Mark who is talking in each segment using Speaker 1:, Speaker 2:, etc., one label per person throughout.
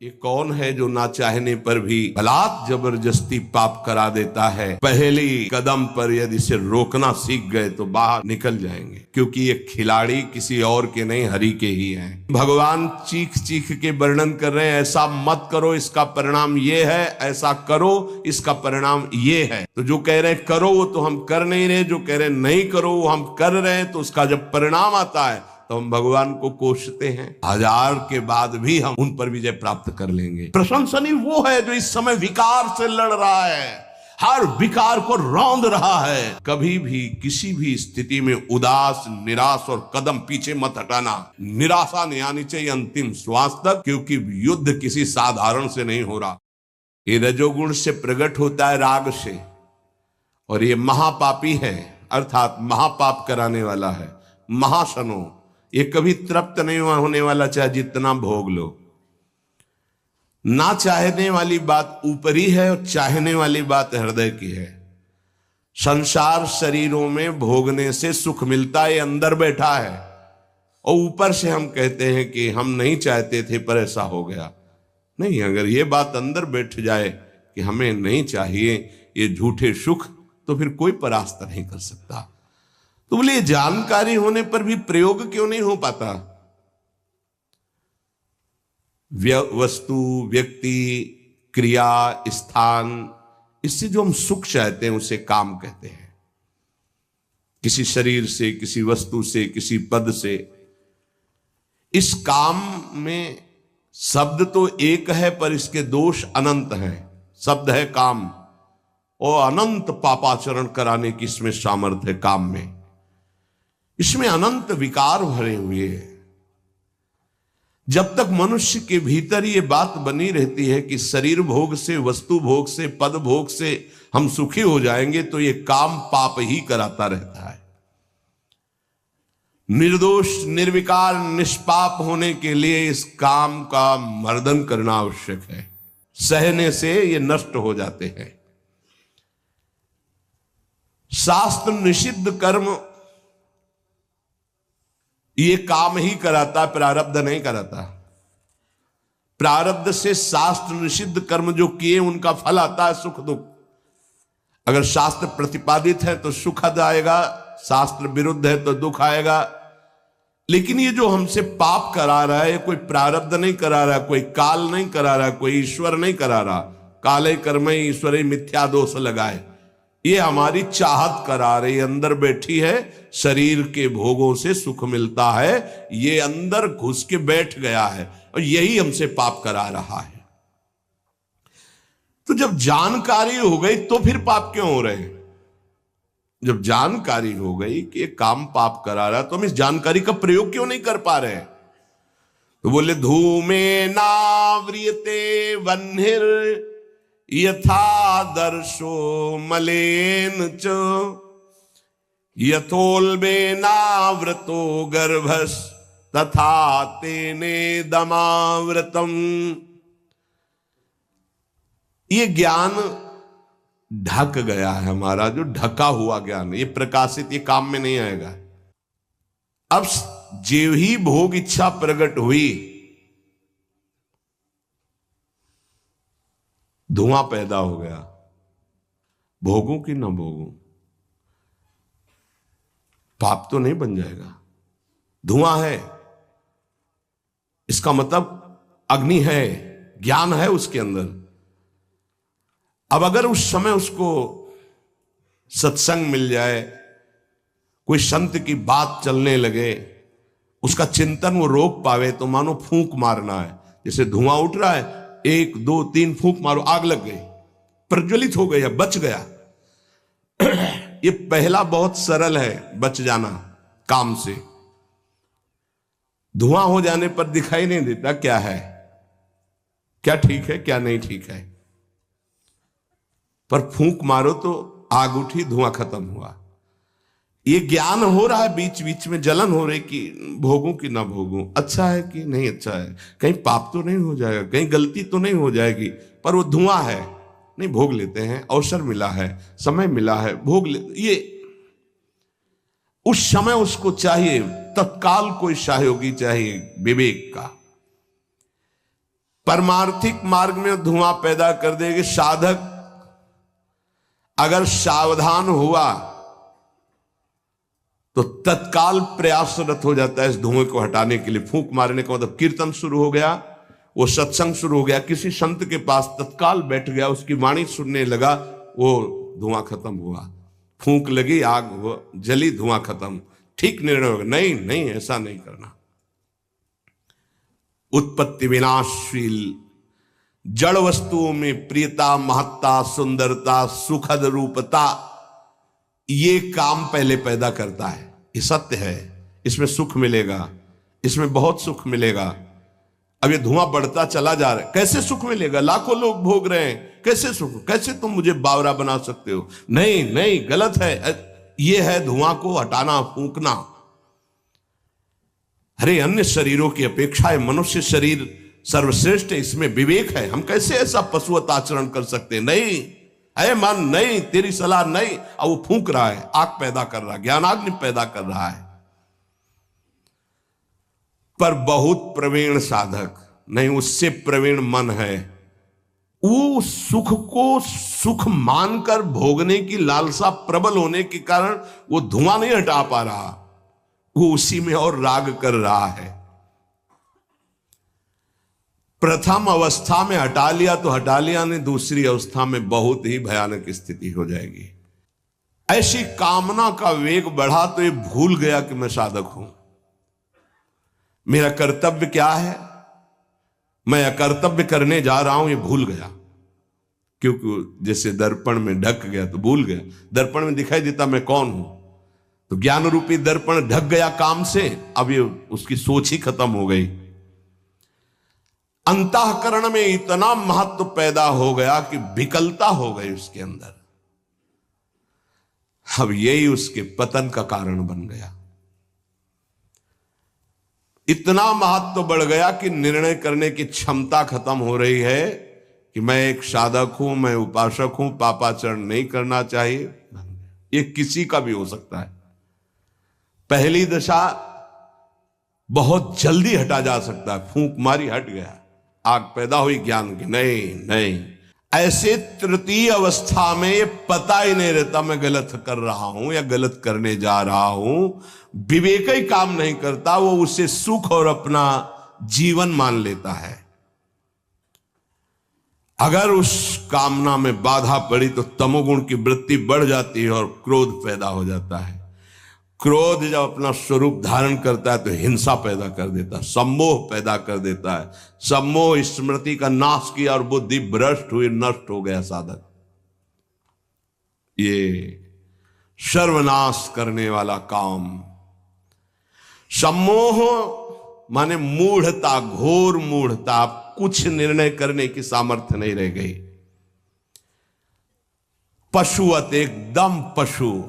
Speaker 1: ये कौन है जो ना चाहने पर भी बलात् जबरदस्ती पाप करा देता है। पहली कदम पर यदि इसे रोकना सीख गए तो बाहर निकल जाएंगे, क्योंकि ये खिलाड़ी किसी और के नहीं, हरि के ही हैं। भगवान चीख चीख के वर्णन कर रहे हैं, ऐसा मत करो इसका परिणाम ये है, ऐसा करो इसका परिणाम ये है। तो जो कह रहे हैं करो वो तो हम कर नहीं रहे, जो कह रहे हैं नहीं करो वो हम कर रहे हैं। तो उसका जब परिणाम आता है तो हम भगवान को कोसते हैं। 1000 के बाद भी हम उन पर विजय प्राप्त कर लेंगे। प्रशंसनीय वो है जो इस समय विकार से लड़ रहा है, हर विकार को रौंद रहा है। कभी भी किसी भी स्थिति में उदास, निराश और कदम पीछे मत हटाना। निराशा नहीं आनी चाहिए अंतिम श्वास तक, क्योंकि युद्ध किसी साधारण से नहीं हो रहा। ये रजोगुण से प्रकट होता है, राग से, और ये महापापी है, अर्थात महापाप कराने वाला है। महाशनो, ये कभी तृप्त नहीं होने वाला, चाहे जितना भोग लो। ना चाहने वाली बात ऊपरी है और चाहने वाली बात हृदय की है। संसार शरीरों में भोगने से सुख मिलता है, अंदर बैठा है, और ऊपर से हम कहते हैं कि हम नहीं चाहते थे पर ऐसा हो गया। नहीं, अगर ये बात अंदर बैठ जाए कि हमें नहीं चाहिए ये झूठे सुख, तो फिर कोई परास्त नहीं कर सकता। तो बोले जानकारी होने पर भी प्रयोग क्यों नहीं हो पाता? वस्तु, व्यक्ति, क्रिया, स्थान, इससे जो हम सुख चाहते हैं उसे काम कहते हैं। किसी शरीर से, किसी वस्तु से, किसी पद से। इस काम में शब्द तो एक है पर इसके दोष अनंत हैं। शब्द है काम, और अनंत पापाचरण कराने की इसमें सामर्थ्य है। काम में इसमें अनंत विकार भरे हुए हैं। जब तक मनुष्य के भीतर ये बात बनी रहती है कि शरीर भोग से, वस्तु भोग से, पद भोग से हम सुखी हो जाएंगे, तो ये काम पाप ही कराता रहता है। निर्दोष, निर्विकार, निष्पाप होने के लिए इस काम का मर्दन करना आवश्यक है। सहने से ये नष्ट हो जाते हैं। शास्त्र निषिद्ध कर्म ये काम ही कराता, प्रारब्ध नहीं कराता। प्रारब्ध से शास्त्र निषिद्ध कर्म जो किए उनका फल आता है सुख दुख। अगर शास्त्र प्रतिपादित है तो सुखद आएगा, शास्त्र विरुद्ध है तो दुख आएगा। लेकिन ये जो हमसे पाप करा रहा है, कोई प्रारब्ध नहीं करा रहा, कोई काल नहीं करा रहा, कोई ईश्वर नहीं करा रहा। काले कर्मे ईश्वरे मिथ्या दोष लगाए, ये हमारी चाहत करा रही, अंदर बैठी है। शरीर के भोगों से सुख मिलता है, ये अंदर घुस के बैठ गया है, और यही हमसे पाप करा रहा है। तो जब जानकारी हो गई तो फिर पाप क्यों हो रहे हैं? जब जानकारी हो गई कि ये काम पाप करा रहा, तो हम इस जानकारी का प्रयोग क्यों नहीं कर पा रहे हैं? तो बोले धूमे नाव्रियते वह्निर यथा दर्शो मलेन च यथोल्बेनावृतो गर्भस तथा तेने दमावृतम। ये ज्ञान ढक गया है हमारा, जो ढका हुआ ज्ञान, ये प्रकाशित, ये काम में नहीं आएगा। अब जो ही भोग इच्छा प्रकट हुई, धुआं पैदा हो गया। भोगों की ना भोगों, पाप तो नहीं बन जाएगा। धुआं है, इसका मतलब अग्नि है, ज्ञान है उसके अंदर। अब अगर उस समय उसको सत्संग मिल जाए, कोई संत की बात चलने लगे, उसका चिंतन वो रोक पावे, तो मानो फूंक मारना है। जैसे धुआं उठ रहा है, 1 2 3 फूंक मारो, आग लग गई, प्रज्वलित हो गया, बच गया। ये पहला बहुत सरल है, बच जाना काम से। धुआं हो जाने पर दिखाई नहीं देता क्या है, क्या ठीक है, क्या नहीं ठीक है। पर फूंक मारो तो आग उठी, धुआं खत्म हुआ। ये ज्ञान हो रहा है, बीच बीच में जलन हो रही कि भोगूं कि ना भोगूं, अच्छा है कि नहीं अच्छा है, कहीं पाप तो नहीं हो जाएगा, कहीं गलती तो नहीं हो जाएगी। पर वो धुआं है, नहीं भोग लेते हैं, अवसर मिला है, समय मिला है, भोग ले। ये उस समय उसको चाहिए, तत्काल कोई सहयोगी चाहिए विवेक का। परमार्थिक मार्ग में धुआं पैदा कर देगी। साधक अगर सावधान हुआ तो तत्काल प्रयासरत हो जाता है इस धुएं को हटाने के लिए। फूंक मारने का मतलब कीर्तन शुरू हो गया, वो सत्संग शुरू हो गया, किसी संत के पास तत्काल बैठ गया, उसकी वाणी सुनने लगा, वो धुआं खत्म हुआ। फूंक लगी, आग जली, धुआं खत्म, ठीक निर्णय होगा। नहीं नहीं, ऐसा नहीं करना। उत्पत्ति विनाशशील जड़ वस्तुओं में प्रियता, महत्ता, सुंदरता, सुखद रूपता, ये काम पहले पैदा करता है। ये सत्य है, इसमें सुख मिलेगा, इसमें बहुत सुख मिलेगा। अब ये धुआं बढ़ता चला जा रहा है, कैसे सुख मिलेगा? लाखों लोग भोग रहे हैं, कैसे सुख? कैसे तुम मुझे बावरा बना सकते हो? नहीं नहीं, गलत है। ये है धुआं को हटाना, फूंकना। अरे अन्य शरीरों की अपेक्षा है मनुष्य शरीर सर्वश्रेष्ठ है, इसमें विवेक है। हम कैसे ऐसा पशुवत आचरण कर सकते? नहीं, अरे मन नहीं, तेरी सलाह नहीं। अब वो फूंक रहा है, आग पैदा कर रहा है, ज्ञानाग्नि पैदा कर रहा है। पर बहुत प्रवीण साधक नहीं, उससे प्रवीण मन है, वो सुख को सुख मानकर भोगने की लालसा प्रबल होने के कारण वो धुआं नहीं हटा पा रहा, वो उसी में और राग कर रहा है। प्रथम अवस्था में हटा लिया तो हटा लिया, नहीं दूसरी अवस्था में बहुत ही भयानक स्थिति हो जाएगी। ऐसी कामना का वेग बढ़ा तो ये भूल गया कि मैं साधक हूं, मेरा कर्तव्य क्या है, मैं अकर्तव्य करने जा रहा हूं, ये भूल गया। क्योंकि जैसे दर्पण में ढक गया तो भूल गया, दर्पण में दिखाई देता मैं कौन हूं, तो ज्ञान रूपी दर्पण ढक गया काम से, अब ये उसकी सोच ही खत्म हो गई। अंतःकरण में इतना महत्व पैदा हो गया कि विकलता हो गई उसके अंदर। अब यही उसके पतन का कारण बन गया। इतना महत्व बढ़ गया कि निर्णय करने की क्षमता खत्म हो रही है कि मैं एक साधक हूं, मैं उपासक हूं, पापाचरण नहीं करना चाहिए। ये किसी का भी हो सकता है। पहली दशा बहुत जल्दी हटा जा सकता है, फूंक मारी हट गया, आग पैदा हुई ज्ञान की। नहीं नहीं, ऐसे तृतीय अवस्था में ये पता ही नहीं रहता मैं गलत कर रहा हूं या गलत करने जा रहा हूं, विवेक ही काम नहीं करता, वो उसे सुख और अपना जीवन मान लेता है। अगर उस कामना में बाधा पड़ी तो तमोगुण की वृत्ति बढ़ जाती है और क्रोध पैदा हो जाता है। क्रोध जब अपना स्वरूप धारण करता है तो हिंसा पैदा कर देता है, सम्मोह पैदा कर देता है। सम्मोह स्मृति का नाश किया और बुद्धि भ्रष्ट हुई, नष्ट हो गया साधक। ये सर्वनाश करने वाला काम। सम्मोह माने मूढ़ता, घोर मूढ़ता, कुछ निर्णय करने की सामर्थ्य नहीं रह गई। पशुवत, एकदम पशु।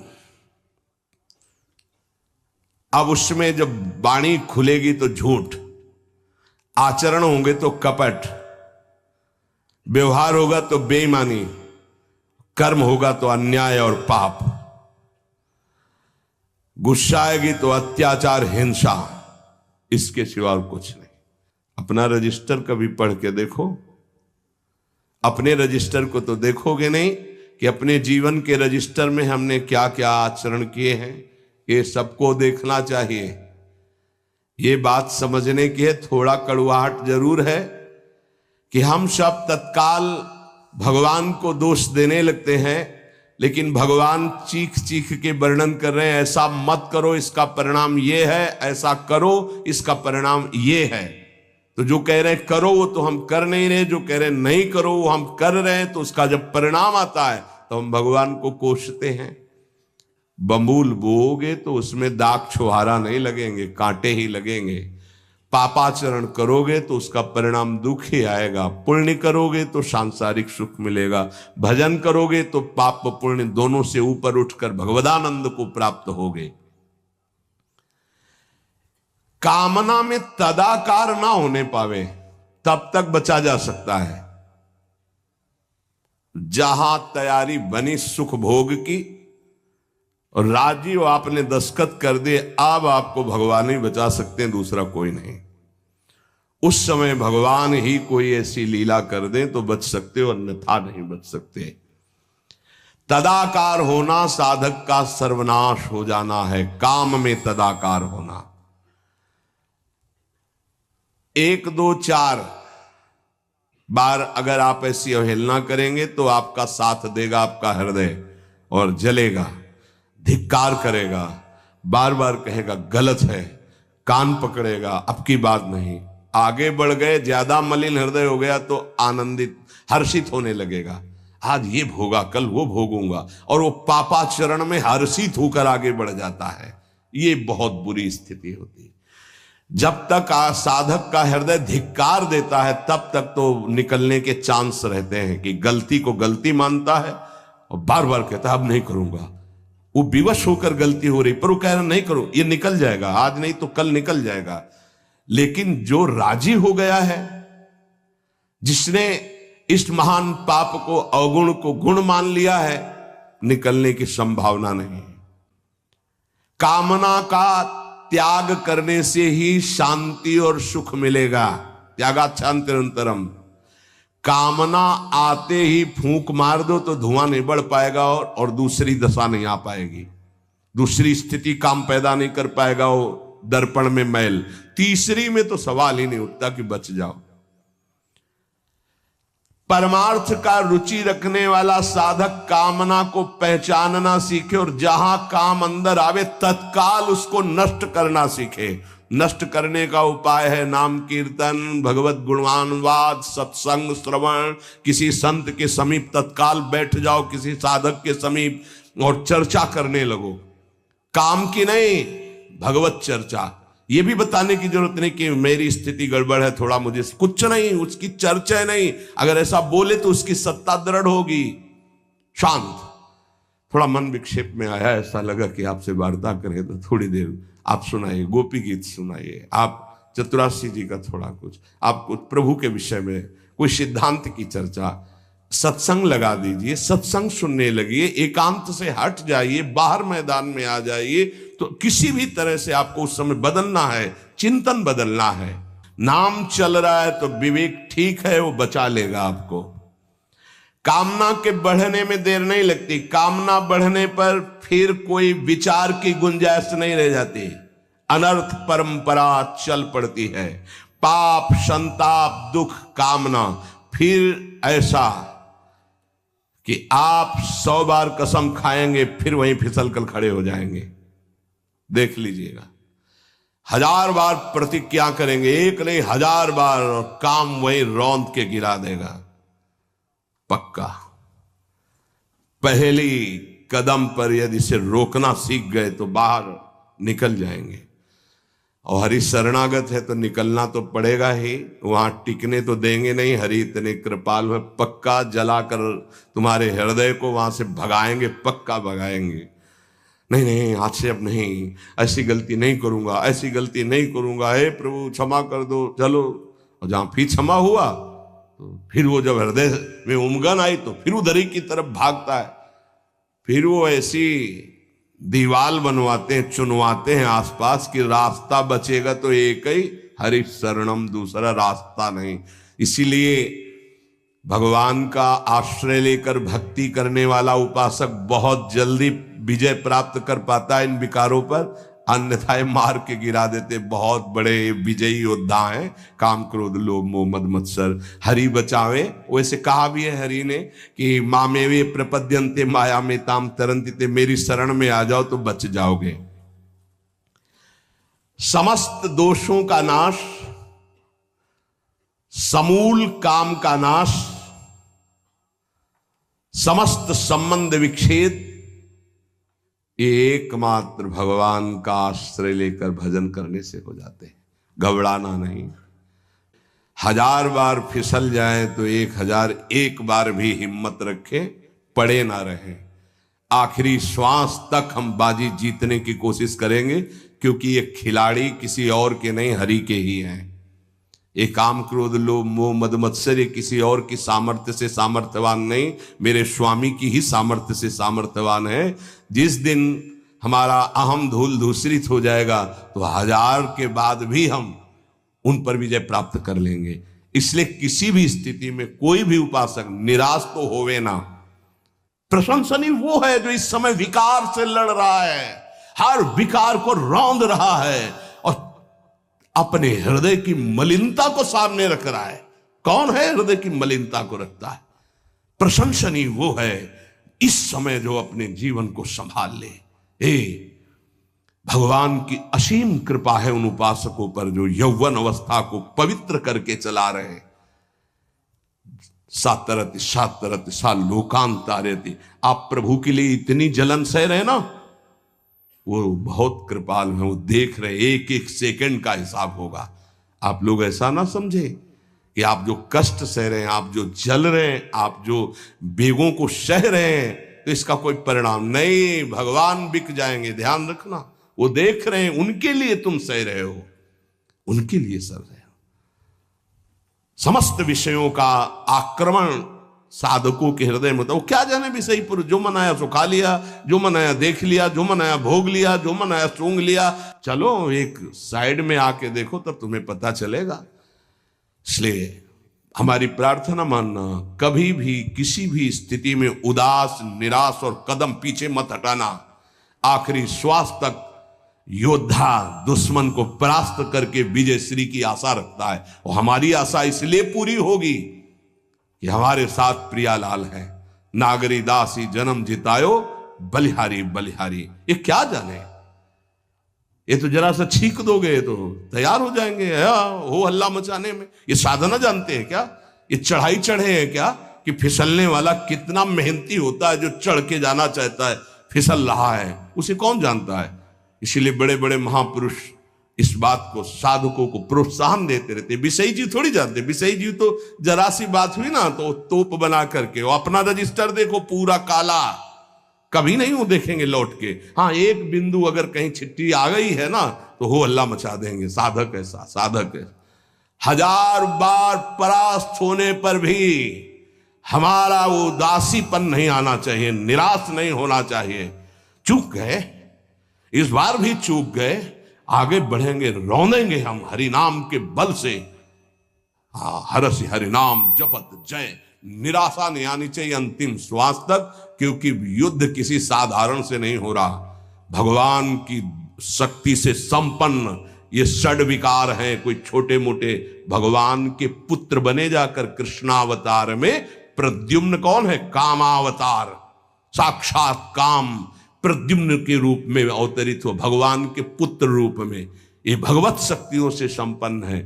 Speaker 1: अब उसमें जब वाणी खुलेगी तो झूठ, आचरण होंगे तो कपट, व्यवहार होगा तो बेईमानी, कर्म होगा तो अन्याय और पाप, गुस्सा आएगी तो अत्याचार, हिंसा, इसके सिवा और कुछ नहीं। अपना रजिस्टर कभी पढ़ के देखो, अपने रजिस्टर को तो देखोगे नहीं कि अपने जीवन के रजिस्टर में हमने क्या क्या आचरण किए हैं। ये सबको देखना चाहिए। ये बात समझने की है, थोड़ा कड़वाहट जरूर है कि हम सब तत्काल भगवान को दोष देने लगते हैं, लेकिन भगवान चीख चीख के वर्णन कर रहे हैं, ऐसा मत करो इसका परिणाम ये है, ऐसा करो इसका परिणाम ये है। तो जो कह रहे हैं करो वो तो हम कर नहीं रहे, जो कह रहे हैं नहीं करो वो हम कर रहे हैं। तो उसका जब परिणाम आता है तो हम भगवान को कोसते हैं। बंबूल बोओगे तो उसमें दाग छुहारा नहीं लगेंगे, कांटे ही लगेंगे। पापाचरण करोगे तो उसका परिणाम दुख ही आएगा। पुण्य करोगे तो सांसारिक सुख मिलेगा, भजन करोगे तो पाप पुण्य दोनों से ऊपर उठकर भगवदानंद को प्राप्त होगे। कामना में तदाकार ना होने पावे तब तक बचा जा सकता है। जहां तैयारी बनी सुख भोग की और राजी आपने दस्तखत कर दिए, अब आपको भगवान ही बचा सकते हैं, दूसरा कोई नहीं। उस समय भगवान ही कोई ऐसी लीला कर दे तो बच सकते हो, अन्यथा नहीं बच सकते। तदाकार होना साधक का सर्वनाश हो जाना है, काम में तदाकार होना। 1 2 4 बार अगर आप ऐसी अवहेलना करेंगे तो आपका साथ देगा आपका हृदय और जलेगा, धिक्कार करेगा, बार बार कहेगा गलत है, कान पकड़ेगा, अब की बात नहीं। आगे बढ़ गए, ज्यादा मलिन हृदय हो गया तो आनंदित हर्षित होने लगेगा, आज ये भोगा कल वो भोगूंगा, और वो पापाचरण में हर्षित होकर आगे बढ़ जाता है। ये बहुत बुरी स्थिति होती है। जब तक साधक का हृदय धिक्कार देता है तब तक तो निकलने के चांस रहते हैं कि गलती को गलती मानता है और बार बार कहता है अब नहीं करूंगा। वो विवश होकर गलती हो रही पर वो कह रहा नहीं करो, ये निकल जाएगा, आज नहीं तो कल निकल जाएगा। लेकिन जो राजी हो गया है, जिसने इस महान पाप को अवगुण को गुण मान लिया है, निकलने की संभावना नहीं। कामना का त्याग करने से ही शांति और सुख मिलेगा। त्यागात् शांतिरंतरम। कामना आते ही फूंक मार दो तो धुआं नहीं बढ़ पाएगा और दूसरी दशा नहीं आ पाएगी, दूसरी स्थिति काम पैदा नहीं कर पाएगा। वो दर्पण में मैल, तीसरी में तो सवाल ही नहीं उठता कि बच जाओ। परमार्थ का रुचि रखने वाला साधक कामना को पहचानना सीखे और जहां काम अंदर आवे तत्काल उसको नष्ट करना सीखे। नष्ट करने का उपाय है नाम कीर्तन, भगवत गुणवानवाद, सत्संग, श्रवण। किसी संत के समीप तत्काल बैठ जाओ, किसी साधक के समीप, और चर्चा करने लगो। काम की नहीं, भगवत चर्चा। ये भी बताने की जरूरत नहीं कि मेरी स्थिति गड़बड़ है, थोड़ा मुझे, कुछ नहीं, उसकी चर्चा नहीं। अगर ऐसा बोले तो उसकी सत्ता दृढ़ होगी। शांत, थोड़ा मन विक्षेप में आया, ऐसा लगा कि आपसे वार्ता करें तो थोड़ी देर आप सुनाइए, गोपी गीत सुनाइए, आप चतुराशी जी का थोड़ा कुछ, आप कुछ प्रभु के विषय में कोई सिद्धांत की चर्चा, सत्संग लगा दीजिए, सत्संग सुनने लगिए, एकांत से हट जाइए, बाहर मैदान में आ जाइए। तो किसी भी तरह से आपको उस समय बदलना है, चिंतन बदलना है। नाम चल रहा है तो विवेक ठीक है, वो बचा लेगा आपको। कामना के बढ़ने में देर नहीं लगती। कामना बढ़ने पर फिर कोई विचार की गुंजाइश नहीं रह जाती, अनर्थ परंपरा चल पड़ती है। पाप, संताप, दुख, कामना, फिर ऐसा कि आप 100 बार कसम खाएंगे फिर वहीं फिसल कर खड़े हो जाएंगे। देख लीजिएगा, 1000 बार प्रतिज्ञा करेंगे, एक नहीं 1000 बार, और काम वहीं रौंद के गिरा देगा पक्का। पहली कदम पर यदि इसे रोकना सीख गए तो बाहर निकल जाएंगे। और हरि शरणागत है तो निकलना तो पड़ेगा ही, वहां टिकने तो देंगे नहीं। हरि इतने कृपालु है, पक्का जलाकर तुम्हारे हृदय को वहां से भगाएंगे, पक्का भगाएंगे। नहीं नहीं, आज से अब नहीं, ऐसी गलती नहीं करूंगा, ऐसी गलती नहीं करूंगा, हे प्रभु क्षमा कर दो, चलो। और जहां फिर क्षमा हुआ तो फिर वो जब हृदय में उमगन आई तो फिर उधर ही की तरफ भागता है। फिर वो ऐसी दीवाल बनवाते हैं, चुनवाते हैं आसपास कि रास्ता बचेगा तो एक ही, हरि शरणम, दूसरा रास्ता नहीं। इसीलिए भगवान का आश्रय लेकर भक्ति करने वाला उपासक बहुत जल्दी विजय प्राप्त कर पाता है इन विकारों पर, अन्यथा मार के गिरा देते। बहुत बड़े विजयी योद्धा हैं, काम, क्रोध, लोभ, मोह, मद, मत्सर। हरि बचावे। वैसे कहा भी है हरि ने कि मामेवे प्रपद्यन्ते माया में ताम तरन्ति, मेरी शरण में आ जाओ तो बच जाओगे। समस्त दोषों का नाश, समूल काम का नाश, समस्त संबंध विच्छेद, एकमात्र भगवान का आश्रय लेकर भजन करने से हो जाते हैं। घबराना नहीं। 1000 बार फिसल जाए तो 1001 बार भी हिम्मत रखें, पड़े ना रहें। आखिरी श्वास तक हम बाजी जीतने की कोशिश करेंगे, क्योंकि ये खिलाड़ी किसी और के नहीं, हरि के ही हैं। ये काम, क्रोध, लोभ, मोह, मद, मत्सर ये किसी और की सामर्थ्य से सामर्थ्यवान नहीं, मेरे स्वामी की ही सामर्थ्य से सामर्थ्यवान है। जिस दिन हमारा अहम धूल धूसरित हो जाएगा तो 1000 के बाद भी हम उन पर विजय प्राप्त कर लेंगे। इसलिए किसी भी स्थिति में कोई भी उपासक निराश तो होवे ना। प्रशंसनीय वो है जो इस समय विकार से लड़ रहा है, हर विकार को रौंद रहा है और अपने हृदय की मलिनता को सामने रख रहा है। कौन है हृदय की मलिनता को रखता है? प्रशंसनीय वो है इस समय जो अपने जीवन को संभाल ले। भगवान की असीम कृपा है उन उपासकों पर जो यौवन अवस्था को पवित्र करके चला रहे हैं। सातरति सातरति सा लोकांतारति। आप प्रभु के लिए इतनी जलन सह रहे ना, वो बहुत कृपाल है, वो देख रहे, एक एक सेकंड का हिसाब होगा। आप लोग ऐसा ना समझे कि आप जो कष्ट सह रहे हैं, आप जो जल रहे हैं, आप जो बेगों को सह रहे हैं, तो इसका कोई परिणाम नहीं। भगवान बिक जाएंगे, ध्यान रखना। वो देख रहे हैं, उनके लिए तुम सह रहे हो, उनके लिए सह रहे हो। समस्त विषयों का आक्रमण साधकों के हृदय में, तो क्या जाने विषय पुरुष, जो मनाया सो खा लिया, जो मनाया देख लिया, जो मनाया भोग लिया, जो मनाया सूंघ लिया। चलो एक साइड में आके देखो, तब तुम्हें पता चलेगा। इसलिए हमारी प्रार्थना मानना, कभी भी किसी भी स्थिति में उदास, निराश और कदम पीछे मत हटाना। आखिरी श्वास तक योद्धा दुश्मन को परास्त करके विजय श्री की आशा रखता है। और हमारी आशा इसलिए पूरी होगी कि हमारे साथ प्रियालाल है। नागरी दासी जन्म जितायो, बलिहारी बलिहारी। ये क्या जाने, ये तो जरा सा छींक दोगे तो तैयार हो जाएंगे हो हल्ला मचाने में। ये साधना जानते हैं क्या? ये चढ़ाई चढ़े हैं क्या? कि फिसलने वाला कितना मेहनती होता है, जो चढ़ के जाना चाहता है फिसल रहा है, उसे कौन जानता है। इसीलिए बड़े बड़े महापुरुष इस बात को, साधकों को प्रोत्साहन देते रहते। विषयी जी थोड़ी जानते, विषयी जी तो जरा सी बात हुई ना तो तोप बना करके, वो अपना रजिस्टर देखो पूरा काला, कभी नहीं वो देखेंगे लौट के। हाँ, एक बिंदु अगर कहीं छिट्टी आ गई है ना तो हो हल्ला मचा देंगे। साधक ऐसा, साधक है। 1000 बार परास्त होने पर भी हमारा वो उदासीपन नहीं आना चाहिए, निराश नहीं होना चाहिए। चूक गए, इस बार भी चूक गए, आगे बढ़ेंगे, रौंदेंगे हम हरि नाम के बल से। हरस हरि नाम जपत जय। निराशा नहीं आनी चाहिए अंतिम श्वास तक, क्योंकि युद्ध किसी साधारण से नहीं हो रहा। भगवान की शक्ति से संपन्न ये षड विकार हैं, कोई छोटे मोटे। भगवान के पुत्र बने जाकर कृष्णावतार में प्रद्युम्न कौन है? कामावतार, साक्षात काम प्रद्युम्न के रूप में अवतरित हो, भगवान के पुत्र रूप में। ये भगवत शक्तियों से संपन्न है,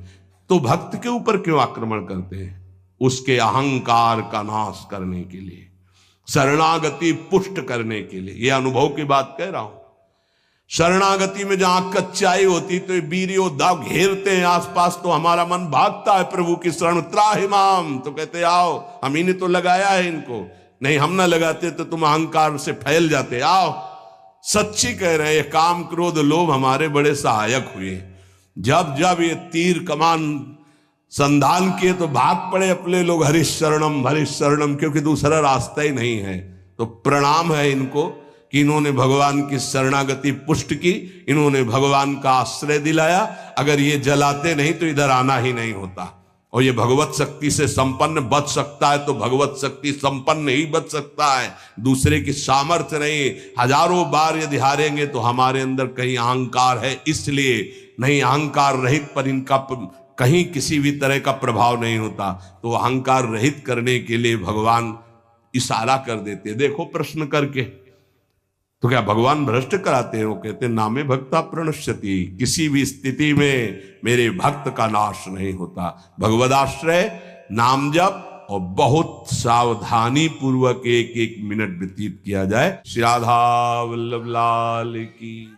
Speaker 1: तो भक्त के ऊपर क्यों आक्रमण करते हैं? उसके अहंकार का नाश करने के लिए, शरणागति पुष्ट करने के लिए। यह अनुभव की बात कह रहा हूं। शरणागति में जहां कच्चाई होती तो वीर योद्धा घेरते हैं आसपास, तो हमारा मन भागता है प्रभु की शरण। त्राहिमाम, तो कहते आओ, हम ही ने तो लगाया है इनको, नहीं हम ना लगाते तो तुम अहंकार से फैल जाते। आओ, सच्ची कह रहे हैं, ये काम क्रोध लोभ हमारे बड़े सहायक हुए। जब जब ये तीर कमान संधान किए तो भाग पड़े अपने लोग, हरीश शरणम, क्योंकि दूसरा रास्ता ही नहीं है। तो प्रणाम है इनको कि इन्होंने भगवान की शरणागति पुष्ट की, इन्होंने भगवान का आश्रय दिलाया। अगर ये जलाते नहीं तो इधर आना ही नहीं होता। और ये भगवत शक्ति से संपन्न बच सकता है तो भगवत शक्ति संपन्न ही बच सकता है, दूसरे की सामर्थ्य नहीं। हजारों बार यदि हारेंगे तो हमारे अंदर कहीं अहंकार है, इसलिए नहीं। अहंकार रहित पर इनका कहीं किसी भी तरह का प्रभाव नहीं होता। तो अहंकार रहित करने के लिए भगवान इशारा कर देते। देखो प्रश्न करके, तो क्या भगवान भ्रष्ट कराते हैं? वो कहते हैं नामे भक्ता प्रणश्यति, किसी भी स्थिति में मेरे भक्त का नाश नहीं होता। भगवदाश्रय, नाम जप और बहुत सावधानी पूर्वक एक एक मिनट व्यतीत किया जाए। श्री राधा वल्लभ लाल की।